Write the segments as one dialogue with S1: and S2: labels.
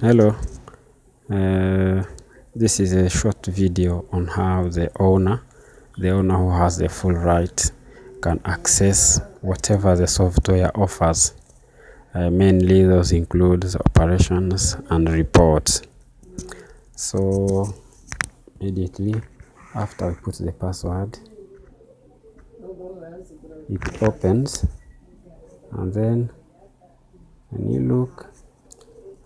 S1: Hello, this is a short video on how the owner who has the full right, can access whatever the software offers. Mainly those include the operations and reports. So immediately after we put the password, it opens, and then when you look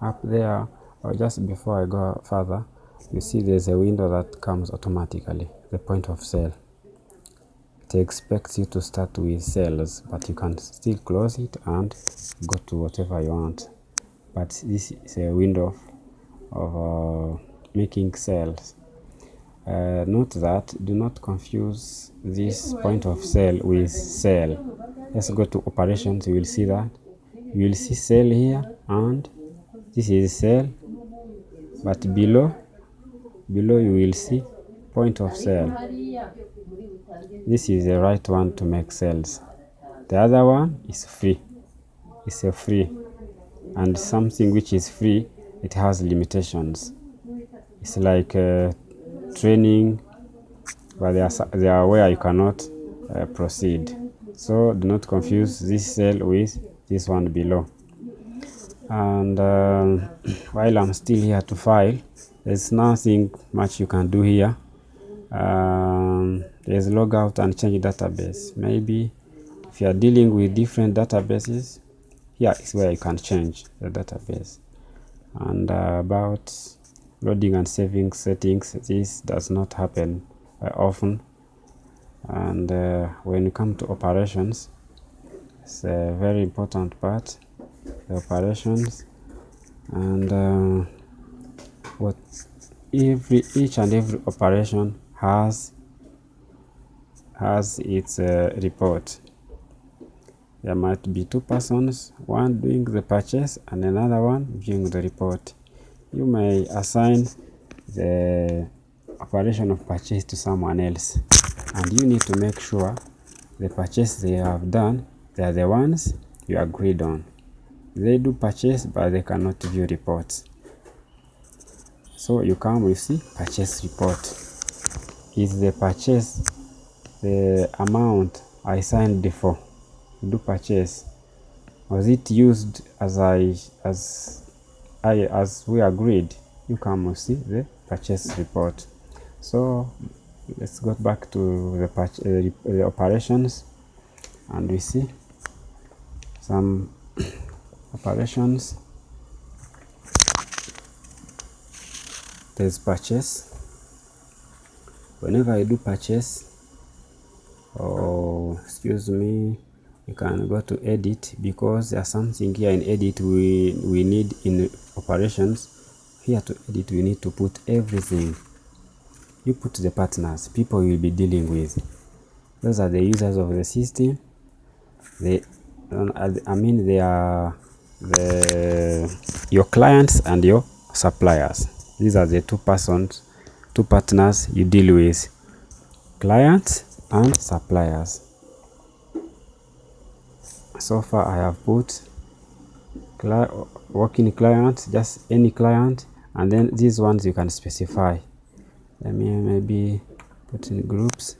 S1: up there, or just before I go further, you see there's a window that comes automatically, the point of sale. It expects you to start with sales, but you can still close it and go to whatever you want. But this is a window of making sales. Note that do not confuse this point of sale with sale. Let's go to operations. You will see that you will see sale here, and this is sale, but below you will see point of sale. This is the right one to make sales. The other one is free. It's a free, and something which is free, it has limitations. It's like training, but there are where you cannot proceed. So do not confuse this sale with this one below. And while I'm still here to file, there's nothing much you can do here. There's log out and change database. Maybe if you are dealing with different databases, here is where you can change the database. And about loading and saving settings, this does not happen often. And when you come to operations, it's a very important part, the operations. And what each and every operation has its report. There might be two persons, one doing the purchase and another one viewing the report. You may assign the operation of purchase to someone else, and you need to make sure the purchase they have done, they are the ones you agreed on. They do purchase, but they cannot view reports. So you come, you see purchase report. Is the purchase the amount I signed before to do purchase? Was it used as we agreed? You come, you see the purchase report. So let's go back to the operations, and we see some operations. There's purchase. Whenever I do purchase, you can go to edit, because there's something here in edit we need in operations. Here to edit, we need to put everything. You put the partners, people you'll be dealing with. Those are the users of the system. They are your clients and your suppliers. These are the two partners you deal with, clients and suppliers. So far I have put working client, just any client, and then these ones you can specify. Let me maybe put in groups.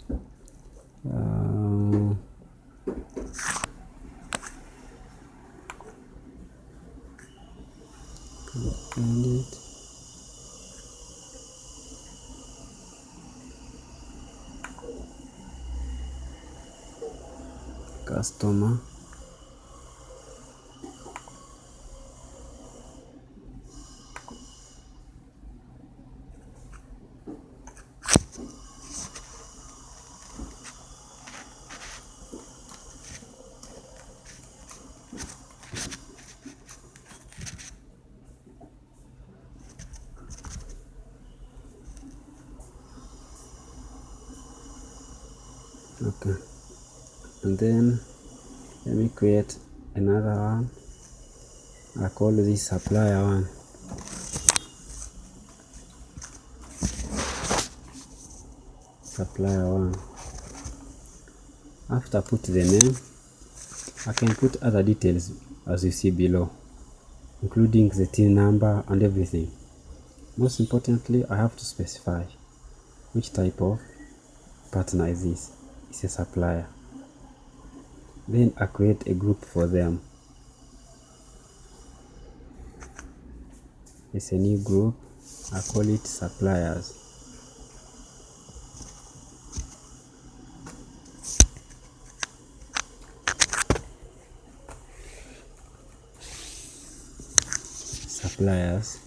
S1: Customer, okay, and then let me create another one. I call this supplier one. Supplier one. After I put the name, I can put other details as you see below. including the TIN number and everything. Most importantly, I have to specify which type of partner is this. It's a supplier. Then I create a group for them. It's a new group. I call it suppliers. Suppliers.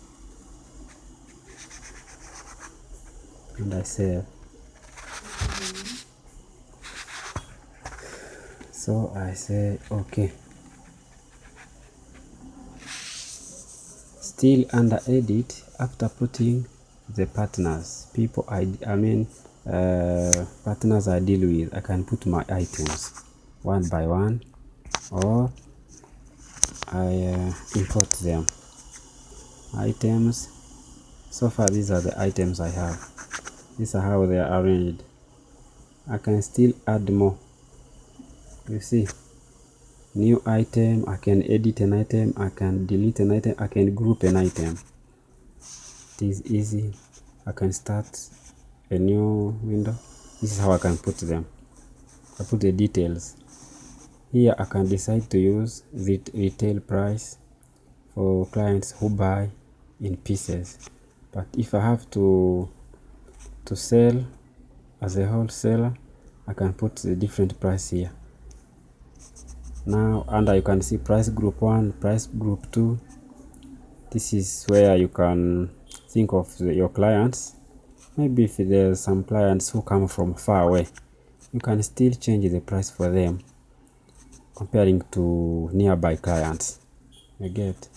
S1: And I save. So I say okay. Still under edit, after putting the partners, partners I deal with, I can put my items one by one, or I import them. Items. So far these are the items I have. These are how they are arranged. I can still add more. You see, new item, I can edit an item, I can delete an item, I can group an item. It is easy. I can start a new window. This is how I can put them. I put the details. Here I can decide to use the retail price for clients who buy in pieces. But if I have to sell as a wholesaler, I can put the different price here. Now under you can see price group 1, price group 2. This is where you can think of your clients. Maybe if there's some clients who come from far away, you can still change the price for them comparing to nearby clients. You get.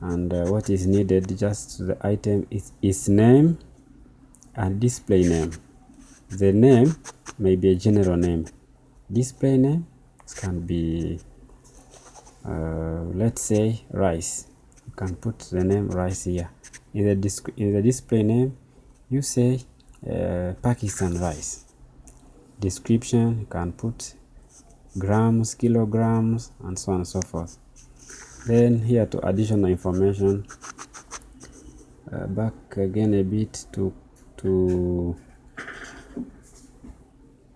S1: And what is needed, just the item is its name and display name. The name may be a general name. Display name can be let's say rice. You can put the name rice here. In the display name you say Pakistan rice. Description, you can put grams, kilograms, and so on and so forth. Then here to additional information, back again a bit to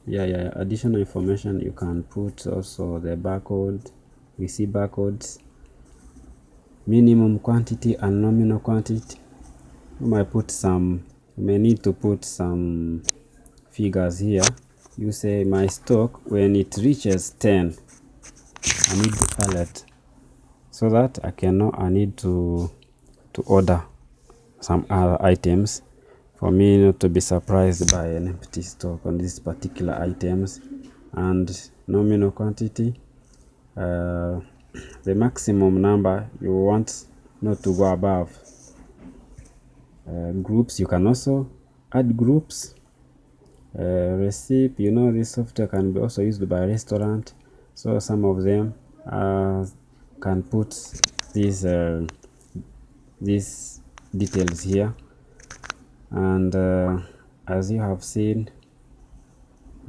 S1: additional information. You can put also the barcode. We see barcodes, minimum quantity and nominal quantity. You may need to put some figures here. You say my stock, when it reaches 10, I need to alert, so that I need to order some other items for me not to be surprised by an empty stock on these particular items. And nominal quantity, the maximum number you want not to go above. Groups, you can also add groups. Receipt, this software can be also used by restaurant, so some of them can put these details here. And as you have seen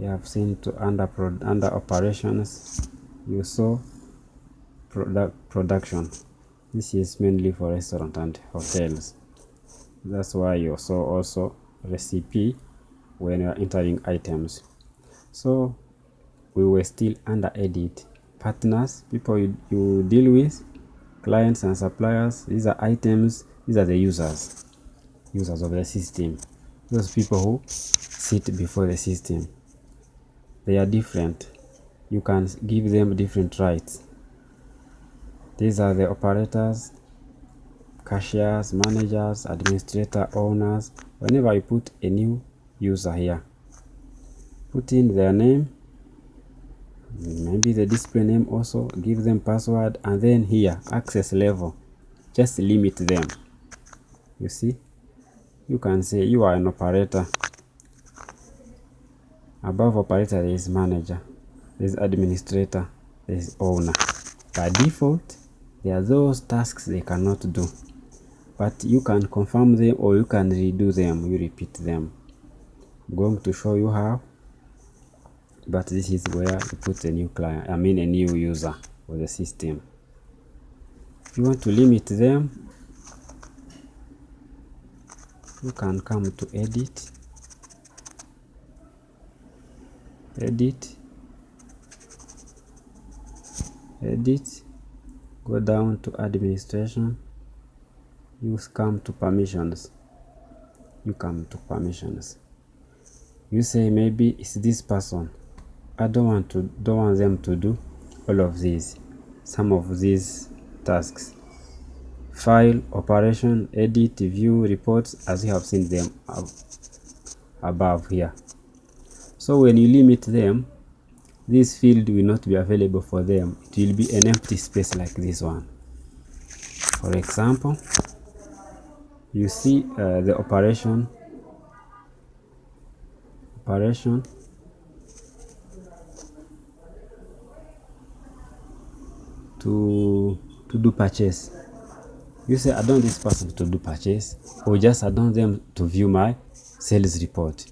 S1: to under operations, you saw production. This is mainly for restaurant and hotels. That's why you saw also recipe when you are entering items. So we were still under edit. Partners, people you deal with, clients and suppliers. These are items. These are the users of the system. Those people who sit before the system. They are different. You can give them different rights. These are the operators, cashiers, managers, administrator, owners. Whenever you put a new user here, put in their name, maybe the display name also, give them password, and then here access level, just limit them. You see, you can say you are an operator. Above operator there is manager, there is administrator, there is owner. By default there are those tasks they cannot do, but you can confirm them or you can redo them, you repeat them. I'm going to show you how, but this is where you put a new a new user for the system. you want to limit them, you can come to edit, go down to administration, you come to permissions, you say maybe it's this person, I don't want them to do all of these, some of these tasks. File, operation, edit, view, reports, as you have seen them above here. So when you limit them, this field will not be available for them. It will be an empty space like this one. For example, you see the operation to do purchase. You say I don't want this person to do purchase, or just I don't want them to view my sales report.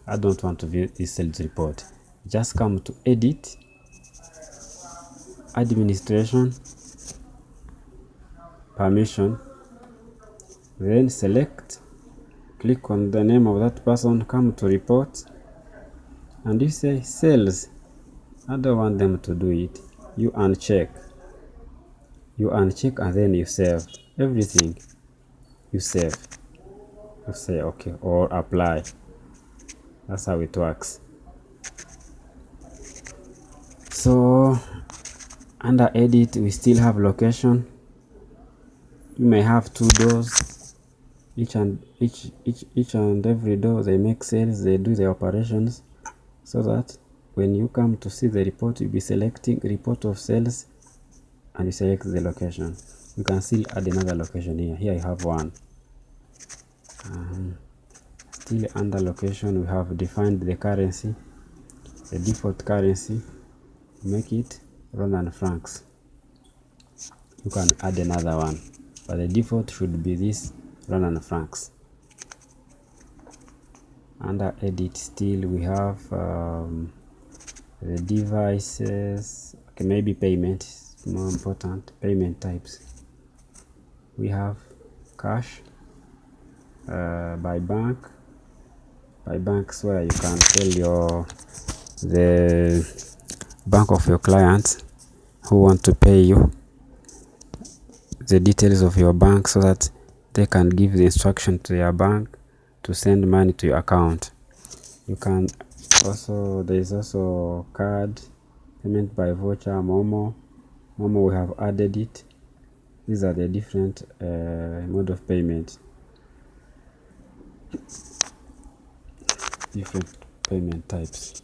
S1: I don't want to view this sales report. Just come to edit, administration, permission, then select, click on the name of that person, come to report, and you say sales, I don't want them to do it. You uncheck, and then you save everything. You save, you say okay, or apply. That's how it works. So under edit, we still have location. You may have 2 doors, each and every door they make sales, they do the operations, so that when you come to see the report, you'll be selecting report of sales and you select the location. You can still add another location here. Here I have one. Still under location, we have defined the currency, the default currency, make it Rwandan francs. You can add another one, but the default should be this Rwandan francs. Under edit, still we have the devices. Okay, maybe payment is more important. Payment types, we have cash, by banks, where you can tell the bank of your clients who want to pay you the details of your bank, so that they can give the instruction to your bank to send money to your account. You can also, there is also card payment by voucher, Momo, we have added it. These are the different mode of payment, different payment types.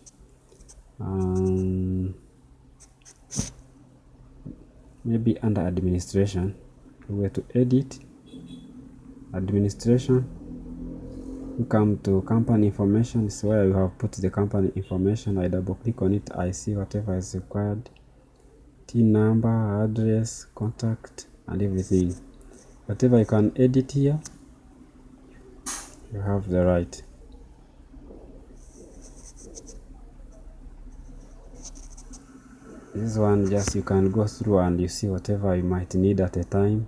S1: Maybe under administration, we were to edit administration, you come to company information. This is where you have put the company information. I double click on it, I see whatever is required, TIN number, address, contact, and everything. Whatever you can edit here, you have the right. This one, just you can go through and you see whatever you might need at a time.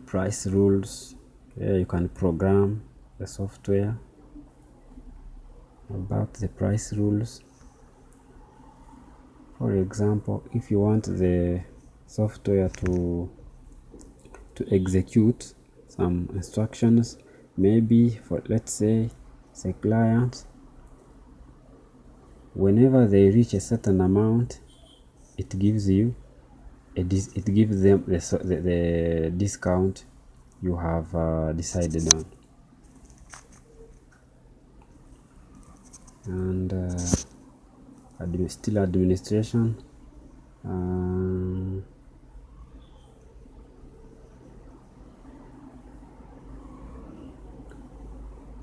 S1: Price rules, you can program the software about the price rules. For example, if you want the software to execute some instructions, maybe for, let's say, the client, whenever they reach a certain amount, it gives them the discount you have decided on. And still administration.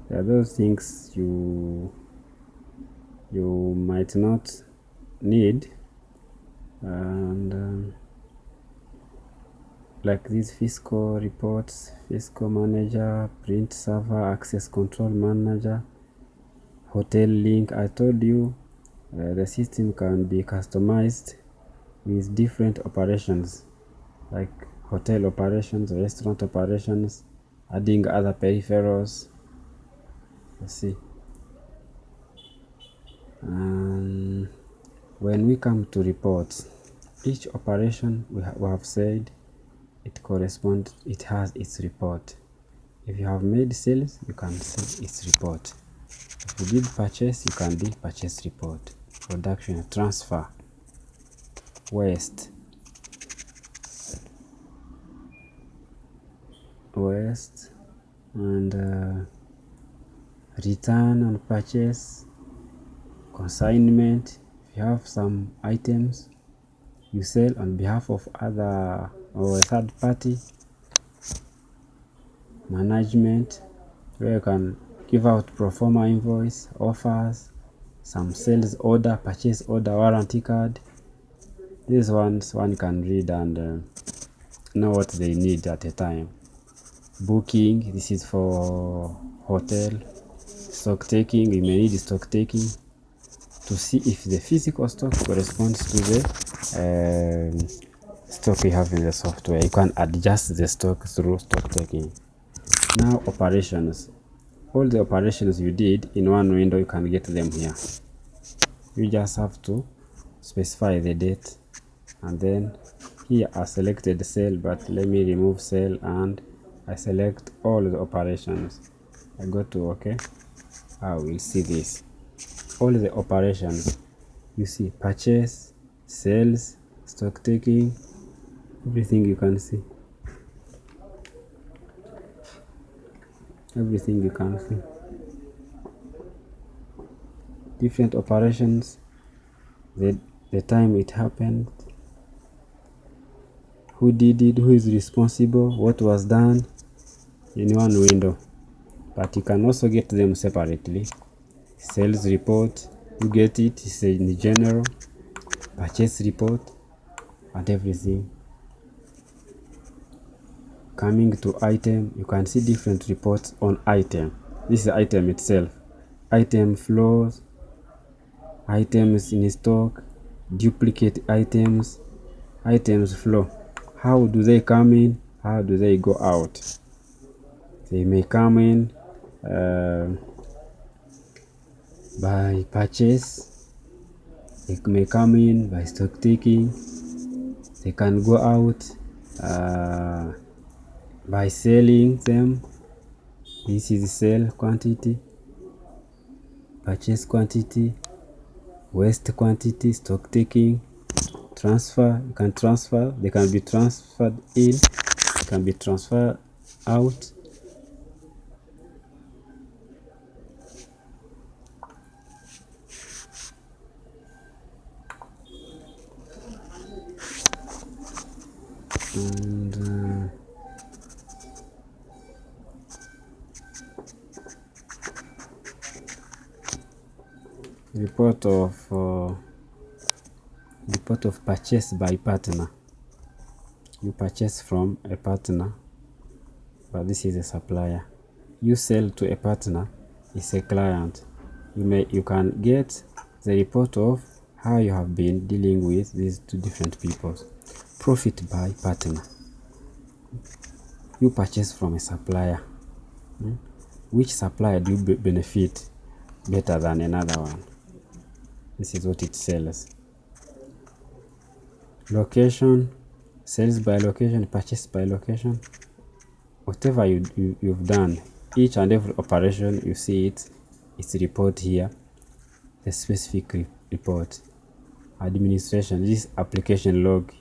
S1: There are those things you might not need, and like these fiscal reports, fiscal manager, print server, access control manager, hotel link. I told you the system can be customized with different operations. like hotel operations, restaurant operations, adding other peripherals. Let's see. When we come to reports, each operation we have said it has its report. If you have made sales, you can see its report. If you did purchase, you can do purchase report. Production, transfer, waste, and return on purchase, consignment. If you have some items you sell on behalf of other or a third party, management, where you can give out pro forma invoice, offers, some sales order, purchase order, warranty card. These ones one can read and know what they need at a time. Booking, this is for hotel. Stock taking, you may need stock taking to see if the physical stock corresponds to the stock you have in the software. You can adjust the stock through stock taking. Now operations. All the operations you did in one window, you can get them here. You just have to specify the date, and then here I selected sale, but let me remove sale and I select all the operations. I go to OK. I will see this. All the operations you see: purchase, sales, stock taking, everything you can see. Everything you can see. Different operations, the time it happened, who did it, who is responsible, what was done in one window. But you can also get them separately. Sales report, you get it, it's in general, purchase report, and everything. Coming to item, you can see different reports on item. This is the item itself. Item flows, items in stock, duplicate items, items flow. How do they come in? How do they go out? They may come in by purchase. They may come in by stock taking. They can go out by selling them. This is sale quantity, purchase quantity, waste quantity, stock taking, transfer. You can transfer. They can be transferred in, they can be transferred out. And report of purchase by partner. You purchase from a partner, but this is a supplier. You sell to a partner, it's a client. You can get the report of how you have been dealing with these two different people. Profit by partner. You purchase from a supplier. Which supplier do you benefit better than another one? This is what it sells. Location, sales by location, purchase by location. Whatever you've done, each and every operation, you see its report here, the specific report. Administration, this application log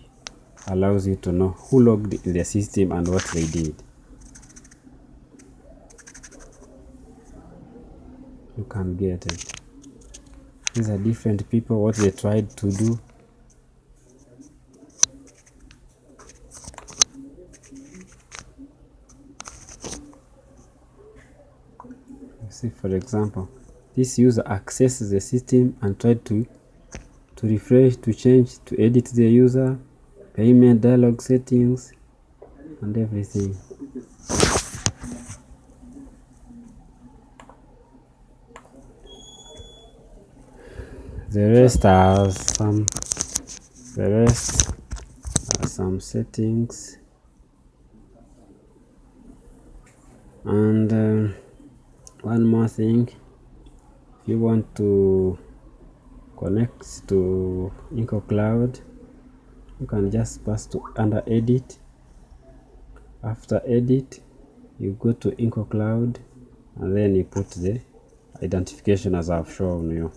S1: allows you to know who logged in the system and what they did. You can get it. These are different people, what they tried to do. You see, for example, this user accesses the system and tried to refresh, to change, to edit the user, payment dialog settings, and everything. The rest are some settings, and one more thing, if you want to connect to Incocloud, you can just pass to under edit. After edit, you go to Incocloud and then you put the identification as I've shown you.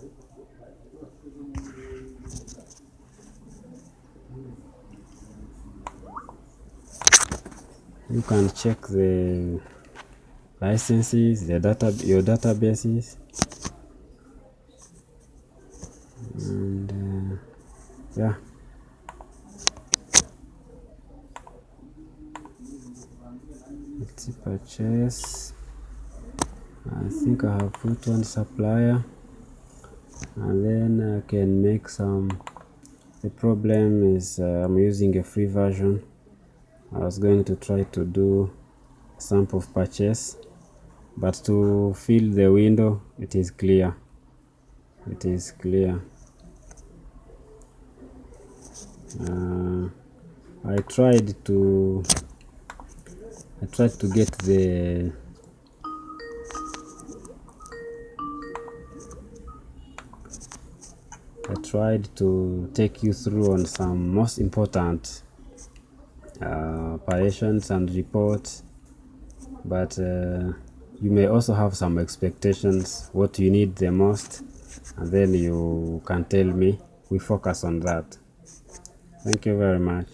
S1: You can check the licenses, your databases, and yeah. Let's see, purchase. I think I have put one supplier, and then I can make some. The problem is I'm using a free version. I was going to try to do a sample of purchase, but to fill the window, it is clear. It is clear. I tried to get the I tried to take you through on some most important operations and reports, but you may also have some expectations, what you need the most, and then you can tell me. We focus on that. Thank you very much.